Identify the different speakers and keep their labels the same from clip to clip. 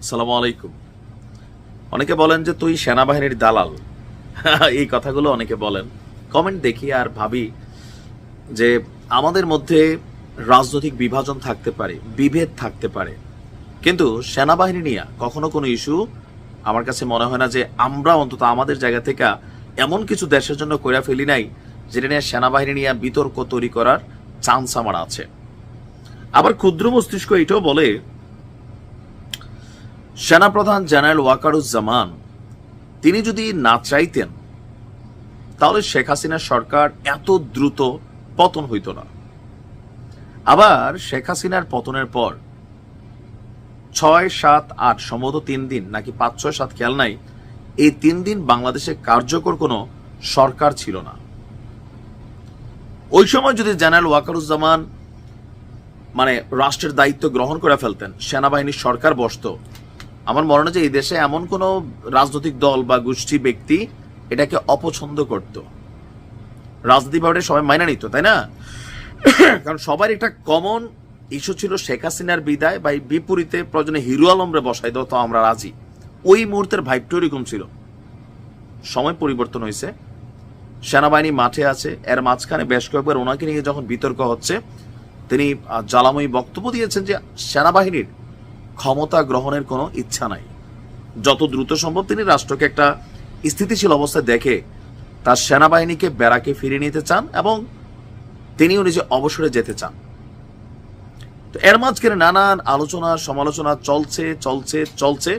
Speaker 1: আসসালামু আলাইকুম। অনেকে বলেন যে তুই সেনাবাহিনীর দালাল। এই কথাগুলো অনেকে বলেন। কমেন্ট দেখি আর ভাবি যে আমাদের মধ্যে রাজনৈতিক বিভাজন থাকতে পারে, বিভেদ থাকতে পারে, কিন্তু সেনাবাহিনী নিয়ে কখনো কোনো ইস্যু আমার কাছে মনে হয় না যে আমরা অন্তত আমাদের জায়গা থেকে এমন কিছু দেশের জন্য কইরা ফেলি নাই যেটা নিয়ে সেনাবাহিনী নিয়ে বিতর্ক তৈরি করার চান্স আমার আছে। আবার ক্ষুদ্র মস্তিষ্ক এটাও বলে সেনাপ্রধান জেনারেল ওয়াকারুজ্জামান তিনি যদি না চাইতেন তাহলে শেখ হাসিনার সরকার এত দ্রুত পতন হইত না। আবার শেখ হাসিনার পতনের পর 6, 7, 8 সম্ভবত 3 দিন নাকি 5, 6, 7 খেয়াল নাই, এই 3 দিন বাংলাদেশে কার্যকর কোনো সরকার ছিল না। ওই সময় যদি জেনারেল ওয়াকারুজ্জামান রাষ্ট্রের দায়িত্ব গ্রহণ করে ফেলতেন, সেনাবাহিনীর সরকার বসতো, আমার মনে হয় যে এই দেশে এমন কোনো রাজনৈতিক দল বা গোষ্ঠী ব্যক্তি এটাকে অপছন্দ করত, রাজনীতিভাবে সবাই মাইনা নিত, তাই না? কারণ সবার একটা কমন ইস্যু ছিল শেখ হাসিনার বিদায় বা বিপরীতে প্রয়োজনে হিরো আলমরে বসাই দাও তো আমরা রাজি। ওই মুহূর্তের ভাইবটা এরকম ছিল। সময় পরিবর্তন হয়েছে, সেনাবাহিনী মাঠে আছে, এর মাঝখানে বেশ কয়েকবার ওনাকে নিয়ে যখন বিতর্ক হচ্ছে তিনি জ্বালাময়ী বক্তব্য দিয়েছেন যে সেনাবাহিনীর ক্ষমতা গ্রহণের কোনো ইচ্ছা নাই, যত দ্রুত সম্ভব তিনি রাষ্ট্রকে একটা স্থিতিশীল অবস্থায় দেখে তার সেনাবাহিনীকে ব্যারাকে ফিরিয়ে নিতে চান এবং তিনিও নিজে অবসরে যেতে চান। তো এর মাঝখানে নানান আলোচনা সমালোচনা চলছে চলছে চলছে।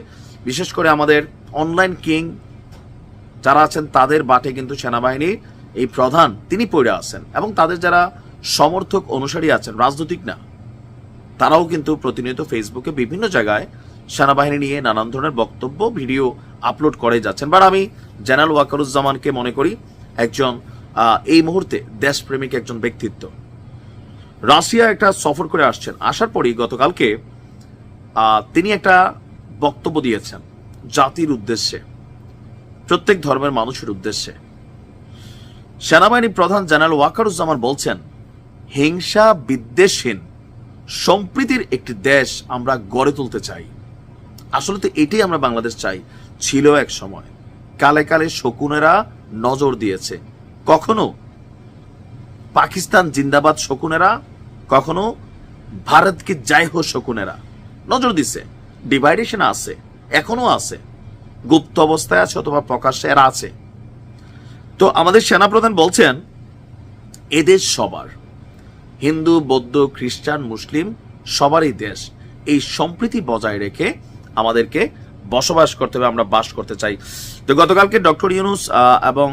Speaker 1: বিশেষ করে আমাদের অনলাইন কিং যারা আছেন তাদের বাটে কিন্তু সেনাবাহিনীর এই প্রধান তিনি পড়ে আছেন এবং তাদের যারা সমর্থক অনুসারী আছেন, রাজনৈতিক না, তারাও কিন্তু প্রতিনিয়ত ফেসবুকে বিভিন্ন জায়গায় সেনাবাহিনী নিয়ে নানান ধরনের বক্তব্য ভিডিও আপলোড করে যাচ্ছেন। বাট আমি জেনারেল ওয়াকারুজ্জামানকে মনে করি একজন এই মুহূর্তে দেশপ্রেমিক একজন ব্যক্তিত্ব। রাশিয়া একটা সফর করে আসছেন, আসার পরই গতকালকে তিনি একটা বক্তব্য দিয়েছেন জাতির উদ্দেশ্যে, প্রত্যেক ধর্মের মানুষের উদ্দেশ্যে। সেনাবাহিনী প্রধান জেনারেল ওয়াকারুজ্জামান বলছেন, হিংসা বিদ্বেষহীন সম্প্রীতির একটি দেশ আমরা গড়ে তুলতে চাই। আসলে তো এটাই আমরা বাংলাদেশ চাই। ছিল এক সময়, কালে কালে শকুনেরা নজর দিয়েছে, কখনো পাকিস্তান জিন্দাবাদ শকুনেরা, কখনো ভারত কি জয় হো শকুনেরা নজর দিছে। ডিভাইডেশন আছে, এখনো আছে, গুপ্ত অবস্থায় আছে অথবা প্রকাশ্যে এরা আছে। তো আমাদের সেনাপ্রধান বলছেন এদেশ সবার, হিন্দু বৌদ্ধ খ্রিস্টান মুসলিম সবারই দেশ। এই সম্প্রীতি বজায় রেখে আমাদেরকে বসবাস করতে হবে, আমরা বাস করতে চাই। তো গতকালকে ডক্টর ইউনূস এবং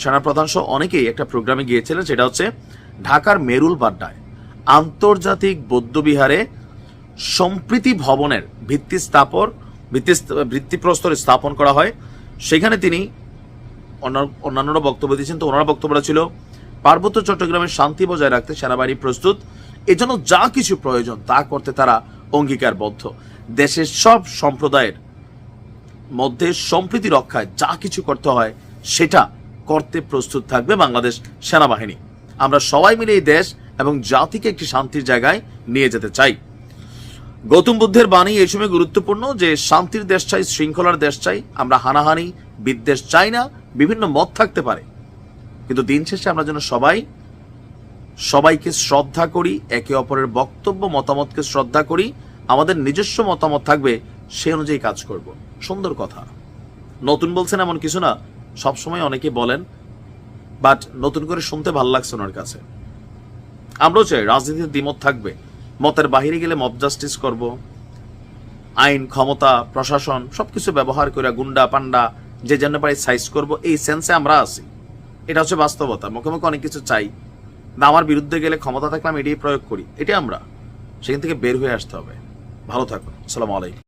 Speaker 1: সেনাপ্রধান সহ অনেকেই একটা প্রোগ্রামে গিয়েছিলেন, সেটা হচ্ছে ঢাকার মেরুল বাড্ডায় আন্তর্জাতিক বৌদ্ধবিহারে সম্প্রীতি ভবনের ভিত্তিপ্রস্তর স্থাপন করা হয়। সেখানে তিনি অন্যান্যরা বক্তব্য দিয়েছেন। তো ওনার বক্তব্যটা ছিল পার্বত্য চট্টগ্রামের শান্তি বজায় রাখতে সেনাবাহিনী প্রস্তুত, এজন্য যা কিছু প্রয়োজন তা করতে তারা অঙ্গীকারবদ্ধ। দেশের সব সম্প্রদায়ের মধ্যে সম্প্রীতি রক্ষায় যা কিছু করতে হয় সেটা করতে প্রস্তুত থাকবে বাংলাদেশ সেনাবাহিনী। আমরা সবাই মিলে এই দেশ এবং জাতিকে একটি শান্তির জায়গায় নিয়ে যেতে চাই। গৌতম বুদ্ধের বাণী এই সময় গুরুত্বপূর্ণ যে শান্তির দেশ চাই, শৃঙ্খলার দেশ চাই, আমরা হানাহানি বিদ্বেষ চাই না। বিভিন্ন মত থাকতে পারে, কিন্তু দিন শেষে আমরা যেন সবাইকে শ্রদ্ধা করি, একে অপরের বক্তব্য মতামতকে শ্রদ্ধা করি, আমাদের নিজস্ব মতামত থাকবে সে অনুযায়ী কাজ করব। সুন্দর কথা, নতুন বলছেন এমন কিছু না, সবসময় অনেকে বলেন, বাট নতুন করে শুনতে ভালো লাগছে ওনার কাছে। আমরাও চাই রাজনীতির দ্বিমত থাকবে, মতের বাহিরে গেলে মব জাস্টিস করব, আইন ক্ষমতা প্রশাসন সবকিছু ব্যবহার করে গুন্ডা পান্ডা যে জন্য পারি সাইজ করব, এই সেন্সে আমরা আছি। এটা হচ্ছে বাস্তবতা। মুখে মুখে অনেক কিছু চাই না, আমার বিরুদ্ধে গেলে ক্ষমতা থাকলে আমি এটাই প্রয়োগ করি, এটা আমরা সেখান থেকে বের হয়ে আসতে হবে। ভালো থাকুন। আসসালামু আলাইকুম।